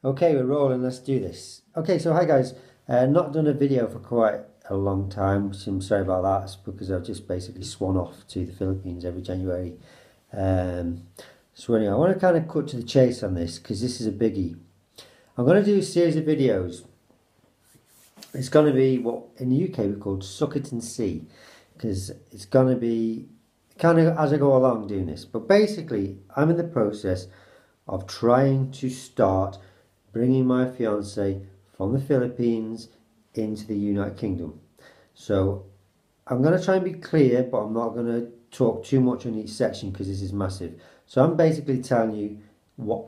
Okay, we're rolling. Let's do this. Okay, so hi guys. Not done a video for quite a long time, which I'm sorry about that. It's because I've just basically swan off to the Philippines every January. Um, so anyway, I want to kind of cut to the chase on this because this is a biggie. I'm going to do a series of videos. It's going to be what in the UK we called Suck It and See, because it's going to be kind of as I go along doing this. But basically, I'm in the process of trying to start bringing my fiance from the Philippines into the United Kingdom. So I'm going to try and be clear, but I'm not going to talk too much on each section because this is massive. So I'm basically telling you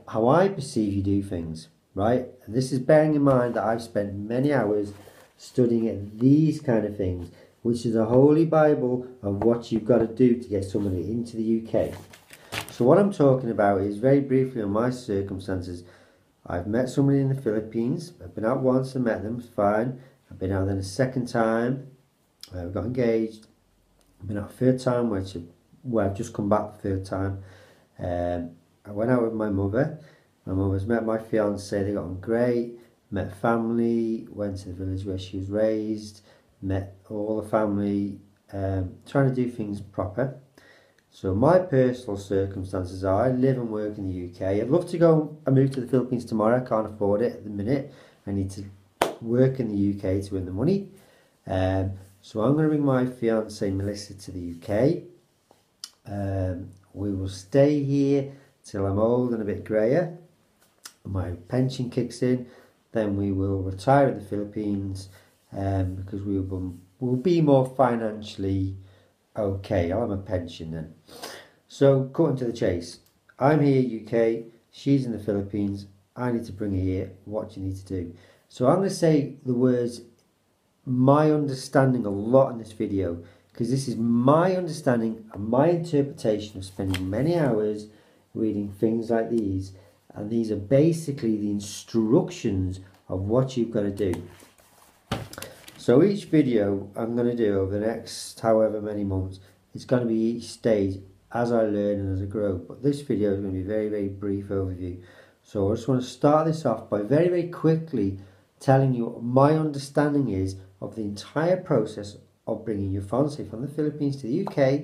how I perceive you do things, right? And this is bearing in mind that I've spent many hours studying these kind of things, which is a holy Bible of what you've got to do to get somebody into the UK. So what I'm talking about is very briefly on my circumstances. I've met somebody in the Philippines. I've been out once and met them, fine. I've been out then a second time. We got engaged. I've been out a third time, where I've just come back the third time. I went out with my mother. My mother's met my fiance. They got on great. Met family. Went to the village where she was raised. Met all the family. Trying to do things proper. So my personal circumstances are I live and work in the UK. I'd love to go and move to the Philippines tomorrow. I can't afford it at the minute. I need to work in the UK to earn the money. So I'm going to bring my fiance Melissa to the UK. We will stay here till I'm old and a bit greyer. My pension kicks in. Then we will retire in the Philippines because we'll be more financially okay. I'll have a pension then. So, cutting to the chase. I'm here, UK. She's in the Philippines. I need to bring her here. What do you need to do? So, I'm going to say the words my understanding a lot in this video because this is my understanding and my interpretation of spending many hours reading things like these. And these are basically the instructions of what you've got to do. So each video I'm going to do over the next however many months, it's going to be each stage as I learn and as I grow. But this video is going to be a very, very brief overview. So I just want to start this off by very, very quickly telling you what my understanding is of the entire process of bringing your fiancé from the Philippines to the UK,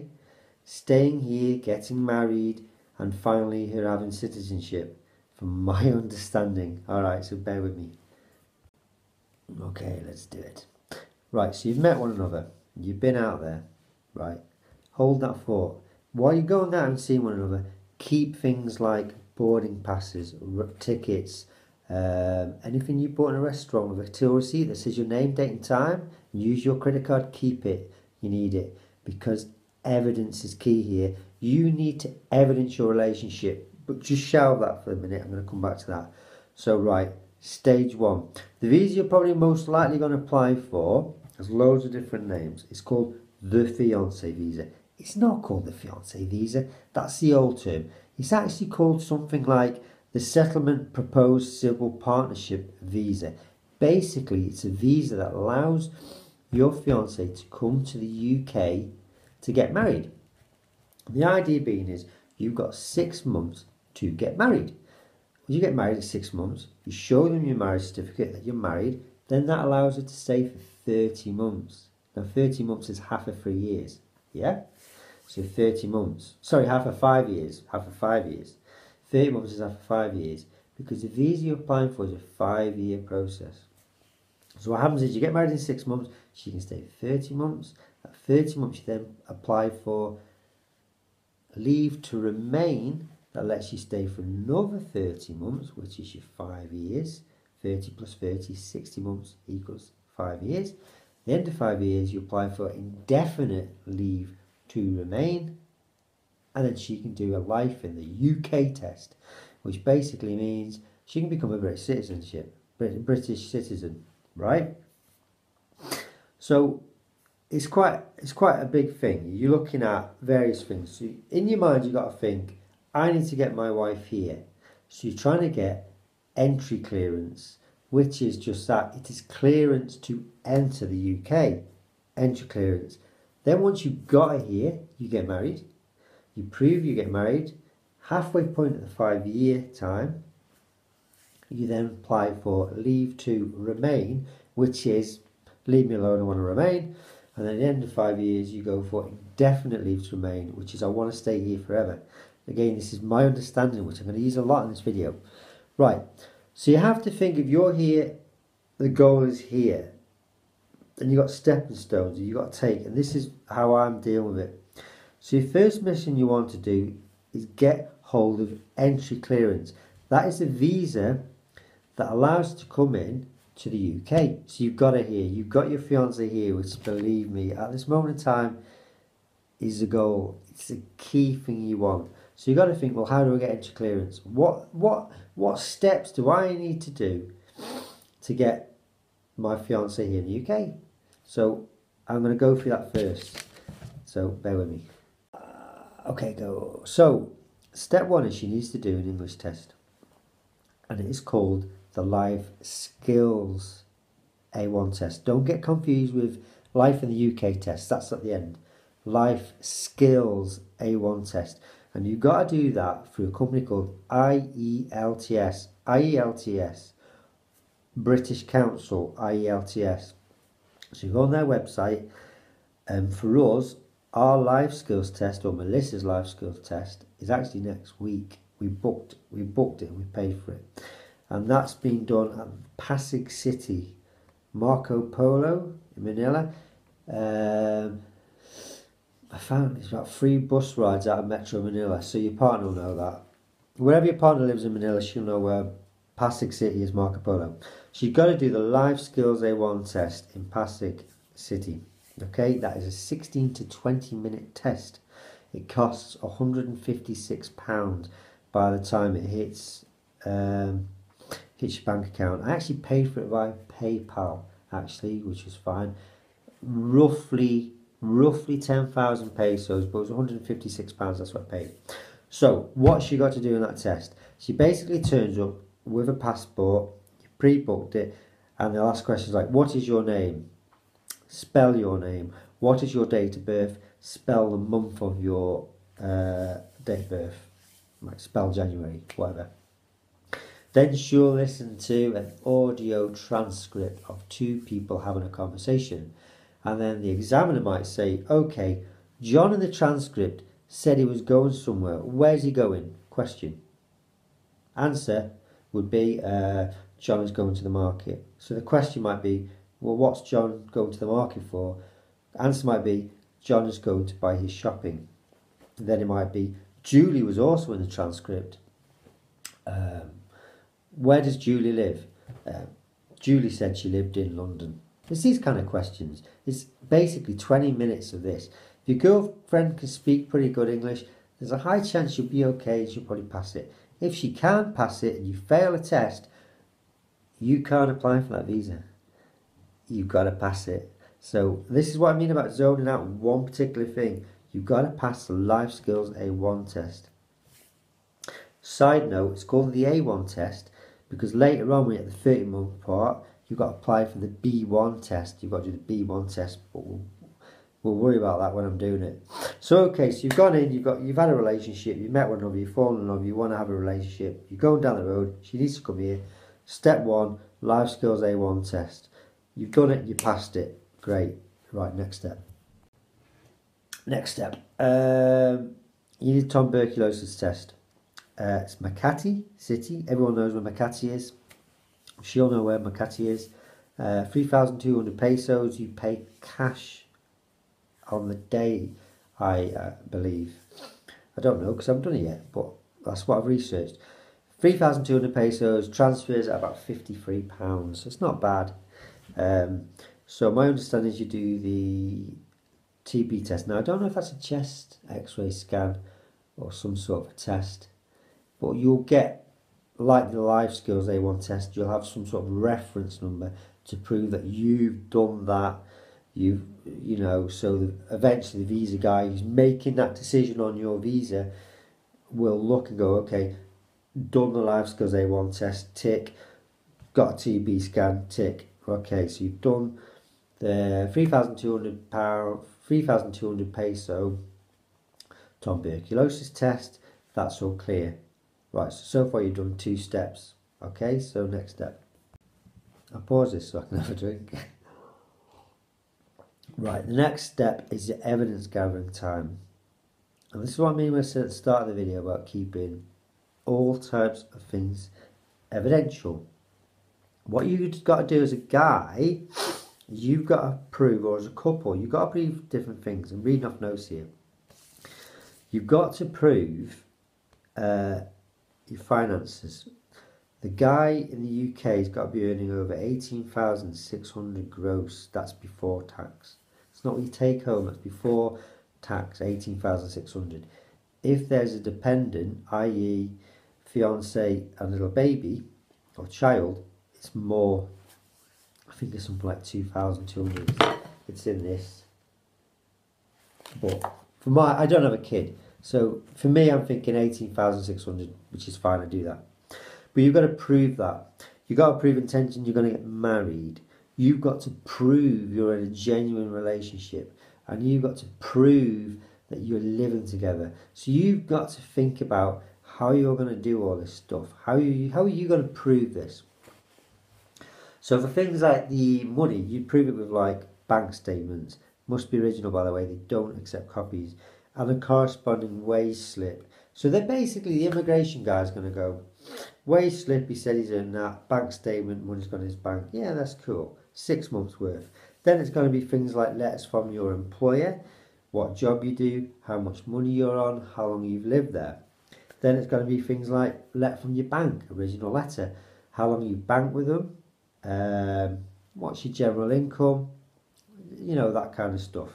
staying here, getting married, and finally her having citizenship, from my understanding. Alright, so bear with me. Okay, let's do it. Right, so you've met one another, you've been out there, right? Hold that thought. While you're going out and seeing one another, keep things like boarding passes, tickets, anything you bought in a restaurant with a till receipt that says your name, date and time. Use your credit card, keep it. You need it because evidence is key here. You need to evidence your relationship, but just shelve that for a minute. I'm going to come back to that. So, right, stage one. The visa you're probably most likely going to apply for has loads of different names. It's called the fiancé visa. It's not called the fiancé visa. That's the old term. It's actually called something like the Settlement Proposed Civil Partnership Visa. Basically, it's a visa that allows your fiancé to come to the UK to get married. The idea being is you've got 6 months to get married. When you get married at 6 months, you show them your marriage certificate that you're married, then that allows you to stay for 30 months. Now 30 months is half of 3 years, yeah? So 30 months, sorry, half of 5 years, 30 months is half of 5 years because the visa you're applying for is a 5-year process. So what happens is you get married in 6 months, she can stay for 30 months. At 30 months you then apply for leave to remain that lets you stay for another 30 months, which is your 5 years. 30 plus 30, 60 months equals 5 years. At the end of 5 years, you apply for indefinite leave to remain, and then she can do a life in the UK test, which basically means she can become a British citizen, right? So it's quite a big thing. You're looking at various things. So in your mind, you've got to think, I need to get my wife here. So you're trying to get entry clearance, which is just that. It is clearance to enter the UK. Entry clearance. Then once you've got her here, you get married. You prove you get married. Halfway point at the 5-year time, You then apply for leave to remain, which is leave me alone, I want to remain. And then at the end of 5 years, you go for indefinite leave to remain, which is I want to stay here forever. Again, this is my understanding, which I'm going to use a lot in this video. Right, so you have to think if you're here, the goal is here, and you've got stepping stones you've got to take, and this is how I'm dealing with it. So your first mission you want to do is get hold of entry clearance. That is a visa that allows you to come in to the UK. So you've got it here. You've got your fiance here, which, believe me, at this moment in time is the goal. It's the key thing you want. So you've got to think, well, how do I get entry clearance? What steps do I need to do to get my fiance here in the UK? So I'm going to go through that first. So bear with me. Okay, go. So step one is she needs to do an English test, and it is called the Life Skills A1 test. Don't get confused with Life in the UK test. That's at the end. Life Skills A1 test. And you've got to do that through a company called IELTS. IELTS. British Council, IELTS. So you go on their website, and for us, our life skills test, or Melissa's life skills test, is actually next week. We booked it and we paid for it. And that's been done at Pasig City, Marco Polo in Manila. I found it's about 3 bus rides out of Metro Manila, so your partner will know that. Wherever your partner lives in Manila, she'll know where Pasig City is, Marco Polo. So you've got to do the Life Skills A1 test in Pasig City. Okay, that is a 16 to 20 minute test. It costs £156 by the time it hits your bank account. I actually paid for it via PayPal, actually, which was fine. Roughly 10,000 pesos, but it was £156. That's what I paid. So what she got to do in that test? She basically turns up with a passport. You pre-booked it, and they'll ask questions like, what is your name? Spell your name. What is your date of birth? Spell the month of your date of birth. Like spell January, whatever. Then she'll listen to an audio transcript of 2 people having a conversation. And then the examiner might say, okay, John in the transcript said he was going somewhere. Where's he going? Question. Answer would be, John is going to the market. So the question might be, well, what's John going to the market for? Answer might be, John is going to buy his shopping. And then it might be, Julie was also in the transcript. Where does Julie live? Julie said she lived in London. It's these kind of questions. It's basically 20 minutes of this. If your girlfriend can speak pretty good English, there's a high chance you'll be okay and she'll probably pass it. If she can't pass it and you fail a test, you can't apply for that visa. You've got to pass it. So this is what I mean about zoning out one particular thing. You've got to pass the Life Skills A1 test. Side note, it's called the A1 test because later on when you're at the 30-month part, you've got to apply for the B1 test. You've got to do the B1 test, but we'll worry about that when I'm doing it. So okay, so you've gone in, you've had a relationship, you've met one another, you've fallen in love, you want to have a relationship, you're going down the road, she needs to come here. Step 1, Life Skills A1 test. You've done it, you passed it. Great. Right, next step. Next step. You need a tuberculosis test. It's Makati City. Everyone knows where Makati is. She'll know where Makati is. 3,200 pesos. You pay cash on the day, I believe. I don't know because I haven't done it yet, but that's what I've researched. 3,200 pesos, transfers at about £53. It's not bad. So my understanding is you do the TB test. Now I don't know if that's a chest x-ray scan or some sort of a test, but you'll get, like the Life Skills A1 test, you'll have some sort of reference number to prove that you've done that. You know, so eventually the visa guy who's making that decision on your visa will look and go, okay, done the Life Skills A1 test, tick. Got a TB scan, tick. Okay, so you've done the £3,200 peso tuberculosis test. That's all clear. Right, so far you've done 2 steps. Okay, so next step. I'll pause this so I can have a drink. Right, the next step is the evidence gathering time. And this is what I mean when I said at the start of the video about keeping all types of things evidential. What you've got to do as a guy, you've got to prove, or as a couple, you've got to prove different things. I'm reading off notes here. You've got to prove your finances. The guy in the UK has got to be earning over 18,600 gross. That's before tax. It's not what you take home, that's before tax, 18,600. If there's a dependent, i.e. fiance and little baby or child, it's more. I think it's something like 2,200. It's in this. But for I don't have a kid. So for me, I'm thinking 18,600, which is fine, I do that. But you've got to prove that. You've got to prove intention you're going to get married. You've got to prove you're in a genuine relationship. And you've got to prove that you're living together. So you've got to think about how you're going to do all this stuff. How are you going to prove this? So for things like the money, you prove it with like bank statements. Must be original, by the way. They don't accept copies. And a corresponding wage slip. So they're basically, the immigration guy's going to go, wage slip, he said he's in that, bank statement, money's gone in his bank. Yeah, that's cool. 6 months worth. Then it's going to be things like letters from your employer, what job you do, how much money you're on, how long you've lived there. Then it's going to be things like letter from your bank, original letter, how long you bank with them, what's your general income, you know, that kind of stuff.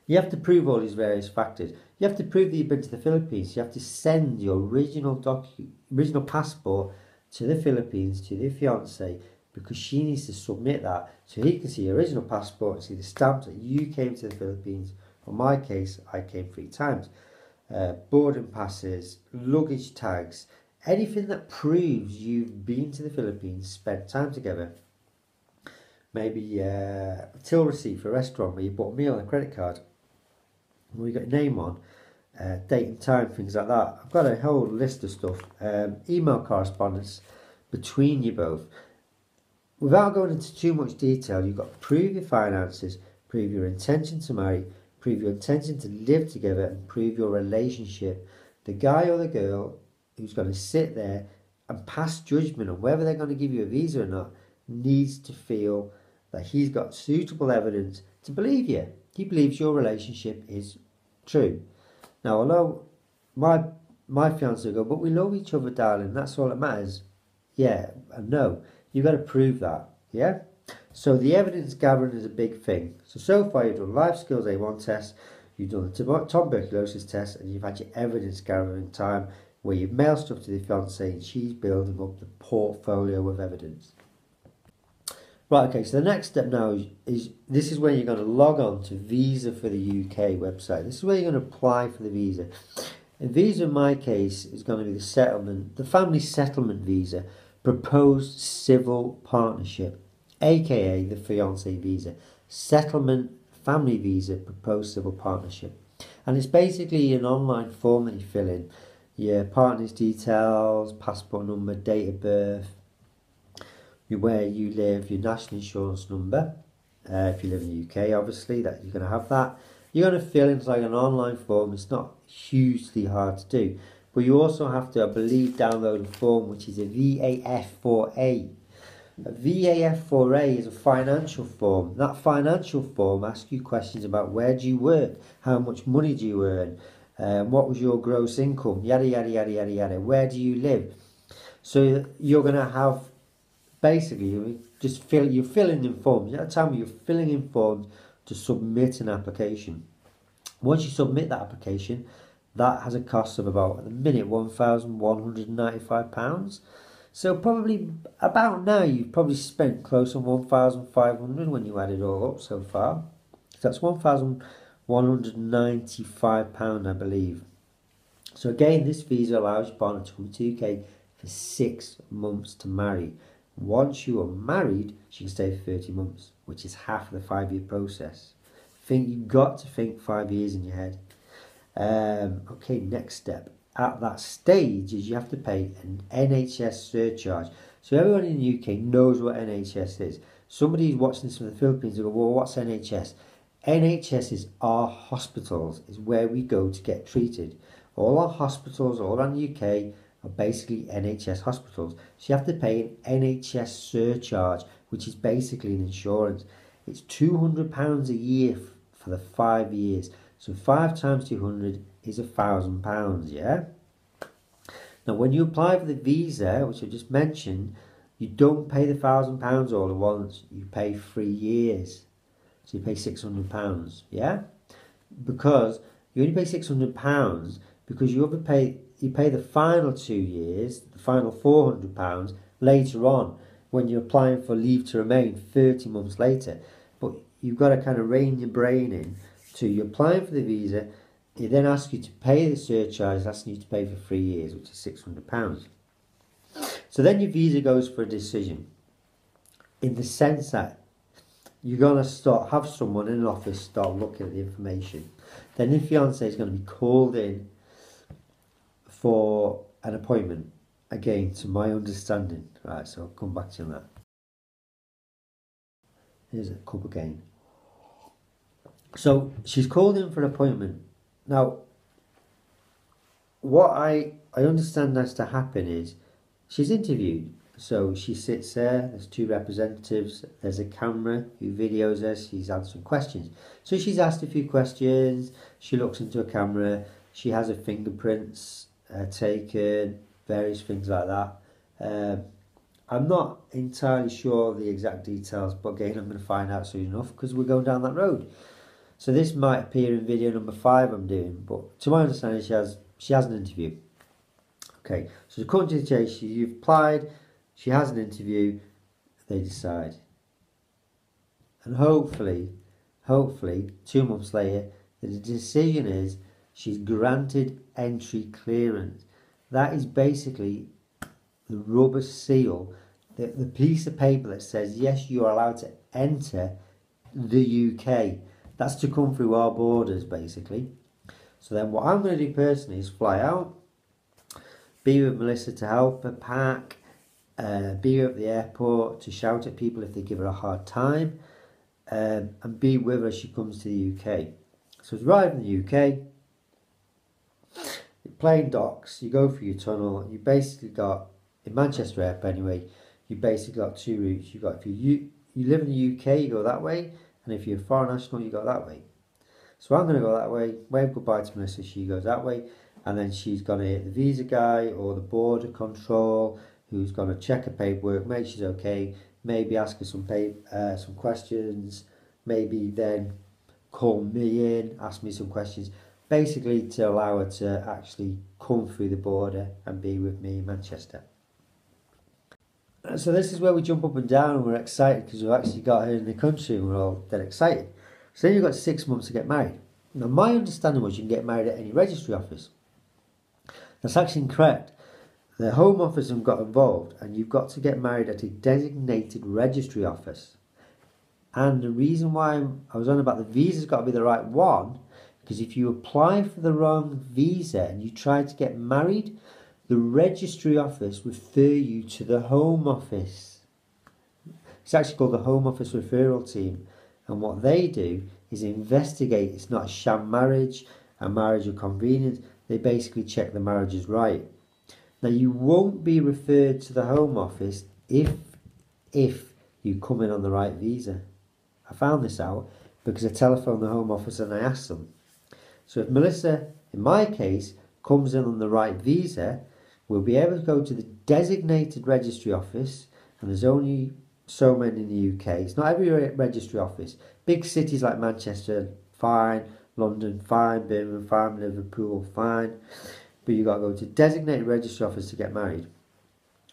You have to prove all these various factors. You have to prove that you've been to the Philippines. You have to send your original passport to the Philippines, to the fiancé, because she needs to submit that so he can see your original passport and see the stamp that you came to the Philippines. In my case, I came 3 times. Boarding passes, luggage tags, anything that proves you've been to the Philippines, spent time together. Maybe a till receipt for a restaurant where you bought a meal on a credit card, where you got your name on, date and time, things like that. I've got a whole list of stuff. Email correspondence between you both. Without going into too much detail, you've got to prove your finances, prove your intention to marry, prove your intention to live together, and prove your relationship. The guy or the girl who's going to sit there and pass judgment on whether they're going to give you a visa or not needs to feel that he's got suitable evidence to believe you. He believes your relationship is true. Now, although my fiance will go, but we love each other, darling, that's all that matters. Yeah, and no. You've got to prove that, yeah? So the evidence gathering is a big thing. So far you've done life skills A1 test, you've done the tuberculosis test, and you've had your evidence gathering time where you've mailed stuff to the fiancée and she's building up the portfolio of evidence. Right, okay, so the next step now is this is where you're going to log on to Visa for the UK website. This is where you're going to apply for the visa. A visa in my case is going to be the family settlement visa, proposed civil partnership, aka the fiancé visa, settlement family visa, proposed civil partnership. And it's basically an online form that you fill in, your partner's details, passport number, date of birth, where you live, your national insurance number, if you live in the UK obviously, that you're going to have that. You're going to fill in, it's like an online form, it's not hugely hard to do. But you also have to, I believe, download a form which is a VAF4A. A VAF4A is a financial form. That financial form asks you questions about where do you work, how much money do you earn, what was your gross income, yada yada yada yada yada, where do you live. So you're going to have, basically, you're filling in forms. At the time you're filling in forms to submit an application. Once you submit that application, that has a cost of about, at the minute, £1,195. So probably, about now, you've probably spent close on £1,500 when you add it all up so far. So that's £1,195, I believe. So again, this visa allows your partner to come to the UK for 6 months to marry. Once you are married, she can stay for 30 months, which is half of the 5-year process. You've got to think 5 years in your head. Okay, next step. at that stage is you have to pay an NHS surcharge. So everyone in the UK knows what NHS is. Somebody who's watching this from the Philippines will go, well, what's NHS? NHS is our hospitals, is where we go to get treated. All our hospitals all around the UK are basically NHS hospitals. So you have to pay an NHS surcharge, which is basically an insurance. It's £200 a year for the 5 years. So 5 times 200 is £1,000, yeah? Now when you apply for the visa, which I just mentioned, you don't pay the £1,000 all at once. You pay 3 years. So you pay £600, yeah? Because you only pay £600 because you pay the final 2 years, the final £400 later on when you're applying for leave to remain 30 months later. But you've got to kind of rein your brain in to you're applying for the visa. They then ask you to pay the surcharge, asking you to pay for 3 years, which is £600. So then your visa goes for a decision, in the sense that you're going to have someone in an office start looking at the information. Then your fiance is going to be called in for an appointment, again, to my understanding. Right, so I'll come back to that. Here's a cup again. So she's called in for an appointment. Now, what I understand has to happen is she's interviewed. So she sits there, there's 2 representatives, there's a camera who videos her, she's answering questions. So she's asked a few questions, she looks into a camera, she has her fingerprints taken, various things like that. I'm not entirely sure of the exact details, but again I'm going to find out soon enough because we're going down that road. So this might appear in video number 5 I'm doing, but to my understanding she has an interview. Okay, so according to the chase, you've applied, she has an interview, they decide. And hopefully, 2 months later, the decision is she's granted entry clearance. That is basically the rubber seal, the piece of paper that says, yes, you are allowed to enter the UK. That's to come through our borders, basically. So then what I'm going to do personally is fly out, be with Melissa to help her pack, be her at the airport to shout at people if they give her a hard time, and be with her as she comes to the UK. So to arrive in the UK, plane docks, you go through your tunnel, you basically got, in Manchester Airport anyway, you basically got 2 routes. You got, if you live in the UK, you go that way, and if you're a foreign national, you go that way. So I'm going to go that way, wave goodbye to Melissa, she goes that way, and then she's going to hit the visa guy or the border control, who's going to check her paperwork, make sure she's okay, maybe ask her some questions, maybe then call me in, ask me some questions, basically to allow her to actually come through the border and be with me in Manchester. So this is where we jump up and down and we're excited because we've actually got her in the country and we're all dead excited. So then you've got 6 months to get married. Now my understanding was you can get married at any registry office. That's actually incorrect. The Home Office have got involved and you've got to get married at a designated registry office. And the reason why I was on about the visa's got to be the right one, because if you apply for the wrong visa and you try to get married, the registry office refer you to the Home Office. It's actually called the Home Office Referral Team. And what they do is investigate. It's not a sham marriage, a marriage of convenience. They basically check the marriage is right. Now you won't be referred to the Home Office if you come in on the right visa. I found this out because I telephoned the Home Office and I asked them. So if Melissa, in my case, comes in on the right visa, we'll be able to go to the designated registry office, and there's only so many in the UK. It's not every registry office. Big cities like Manchester, fine. London, fine. Birmingham, fine. Liverpool, fine. But you've got to go to designated registry office to get married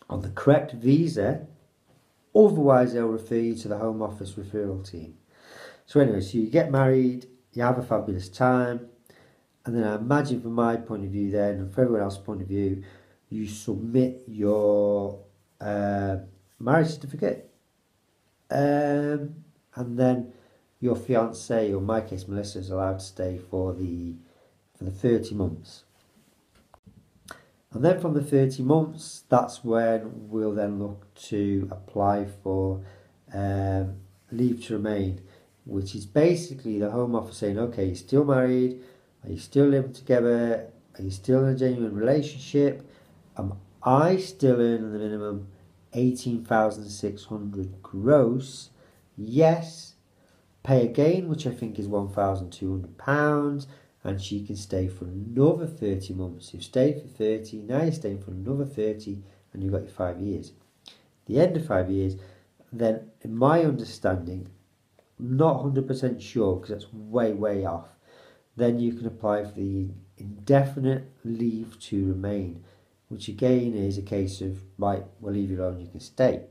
on the correct visa. Otherwise, they'll refer you to the Home Office referral team. So anyway, so you get married, you have a fabulous time, and then I imagine from my point of view then, and from everyone else's point of view, you submit your marriage certificate, and then your fiancée, or in my case Melissa, is allowed to stay for the 30 months. And then from the 30 months, that's when we'll then look to apply for leave to remain, which is basically the Home Office saying, okay, you're still married, are you still living together, are you still in a genuine relationship, am I still earning the minimum 18,600 gross? Yes. Pay again, which I think is £1,200, and she can stay for another 30 months. You've stayed for 30, now you're staying for another 30, and you've got your 5 years. The end of 5 years, then in my understanding, not 100% sure because that's way off, then you can apply for the indefinite leave to remain, which again is a case of, right, we'll leave you alone, you can stay.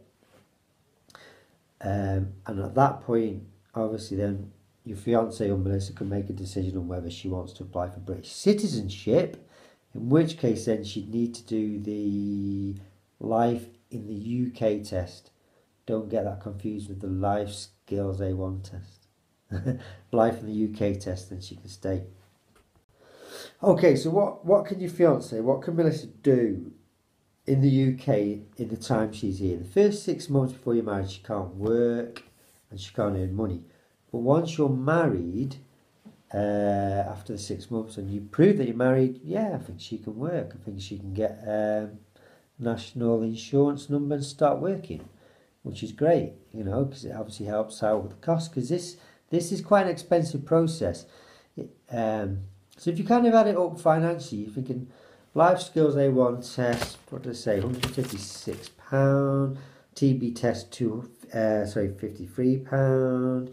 And at that point, obviously then your fiance or Melissa can make a decision on whether she wants to apply for British citizenship, in which case then she'd need to do the Life in the UK test. Don't get that confused with the Life Skills A1 test. Life in the UK test, then she can stay. Okay, so what can your fiance, what can Melissa do in the UK in the time she's here? The first 6 months before you're married, she can't work and she can't earn money. But once you're married, after the 6 months and you prove that you're married, yeah, I think she can work. I think she can get national insurance number and start working, which is great, you know, because it obviously helps out with the cost, because this is quite an expensive process. So if you kind of add it up financially, you're thinking Life Skills A1 test, what did I say, £156, TB test £53,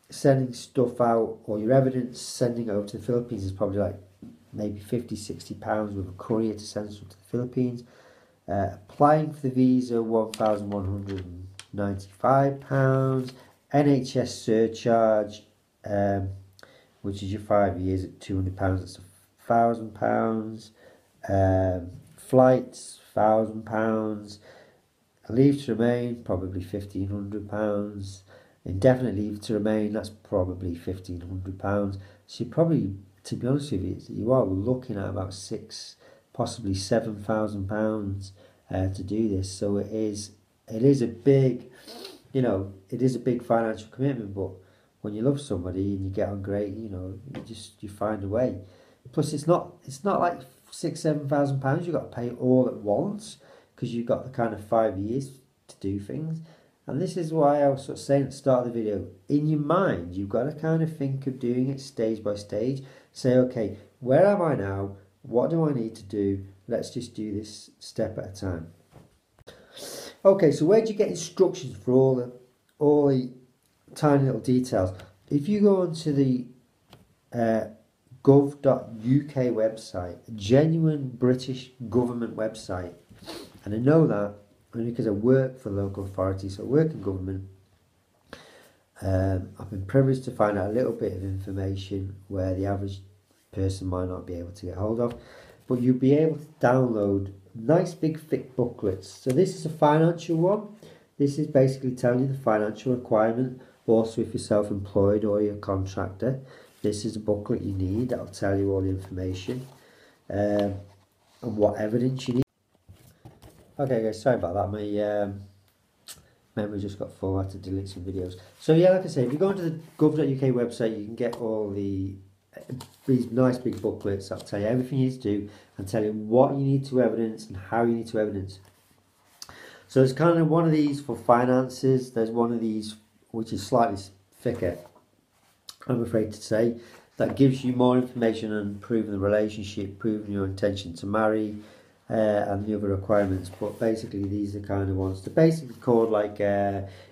sending stuff out, or your evidence sending over to the Philippines is probably like maybe £50-60 with a courier to send stuff to the Philippines. Applying for the visa, £1,195. NHS surcharge, which is your 5 years at £200, that's £1,000. Flights, £1,000. Leave to remain, probably £1,500. Indefinite leave to remain, that's probably £1,500. So you probably, to be honest with you, you are looking at about £6,000, possibly £7,000 to do this. So it is a big, you know, it is a big financial commitment. But when you love somebody and you get on great, you know, you find a way. Plus, it's not like £6,000-7,000 you've got to pay all at once, because you've got the kind of 5 years to do things. And this is why I was sort of saying at the start of the video, in your mind, you've got to kind of think of doing it stage by stage. Say, okay, where am I now? What do I need to do? Let's just do this step at a time. Okay, so where do you get instructions for all the tiny little details? If you go onto the gov.uk website, a genuine British government website, and I know that only because I work for the local authority, so I work in government. I've been privileged to find out a little bit of information where the average person might not be able to get hold of, but you'll be able to download nice big thick booklets. So this is a financial one. This is basically telling you the financial requirement. Also, if you're self-employed or you're a contractor, this is a booklet you need that'll tell you all the information and what evidence you need. Okay guys, sorry about that, my memory just got full. I had to delete some videos. So yeah, like I say, if you go into the gov.uk website, you can get all these nice big booklets that'll tell you everything you need to do and tell you what you need to evidence and how you need to evidence. So there's kind of one of these for finances, there's one of these which is slightly thicker, I'm afraid to say, that gives you more information on proving the relationship, proving your intention to marry, and the other requirements. But basically these are kind of ones. They're basically called like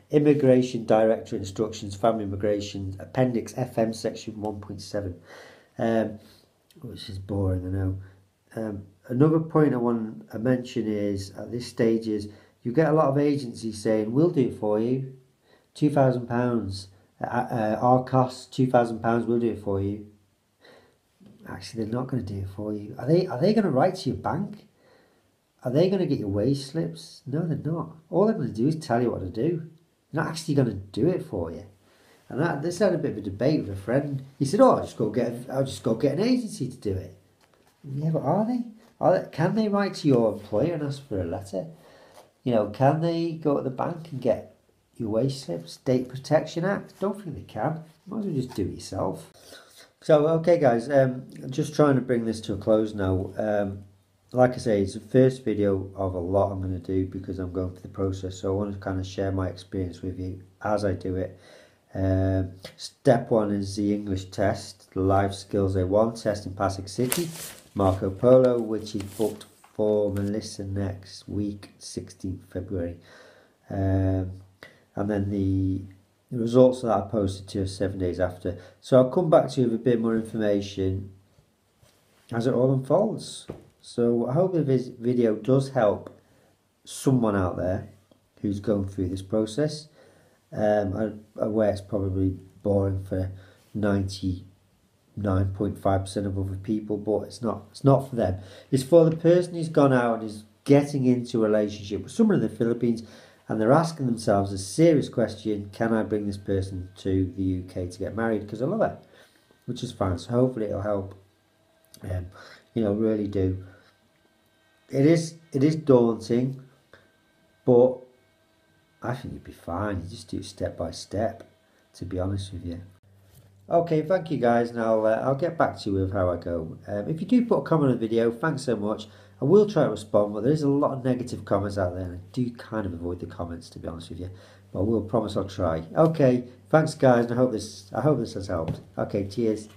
Immigration Director Instructions, Family Immigration, Appendix FM Section 1.7, which is boring, I know. Another point I want to mention is, at this stage, is you get a lot of agencies saying, we'll do it for you, £2,000, our costs, £2,000, we'll do it for you. Actually, they're not going to do it for you. Are they going to write to your bank? Are they going to get your wage slips? No, they're not. All they're going to do is tell you what to do. They're not actually going to do it for you. And this had a bit of a debate with a friend. He said, "Oh, I'll just go get an agency to do it." Yeah, but are they? Can they write to your employer and ask for a letter? You know, can they go to the bank and get your wage slips, Data Protection Act? Don't think they can. Might as well just do it yourself. So, okay guys, just trying to bring this to a close now. Like I say, it's the first video of a lot I'm going to do because I'm going through the process. So I want to kind of share my experience with you as I do it. Step 1 is the English test, the Life Skills A1 test in Pasig City, Marco Polo, which is booked for Melissa next week, 16th February. And then the results that I posted to 7 days after. So I'll come back to you with a bit more information as it all unfolds. So I hope this video does help someone out there who's going through this process. I'm aware it's probably boring for 99.5% of other people, but it's not for them. It's for the person who's gone out and is getting into a relationship with someone in the Philippines, and they're asking themselves a serious question: can I bring this person to the UK to get married because I love her? Which is fine. So hopefully it'll help. You know, really do. It is daunting, but I think you'd be fine. You just do it step by step, to be honest with you. Okay, thank you guys. Now I'll get back to you with how I go. If you do put a comment on the video, thanks so much. I will try to respond, but there is a lot of negative comments out there, and I do kind of avoid the comments, to be honest with you. But I will promise I'll try. Okay, thanks guys, and I hope this has helped. Okay, cheers.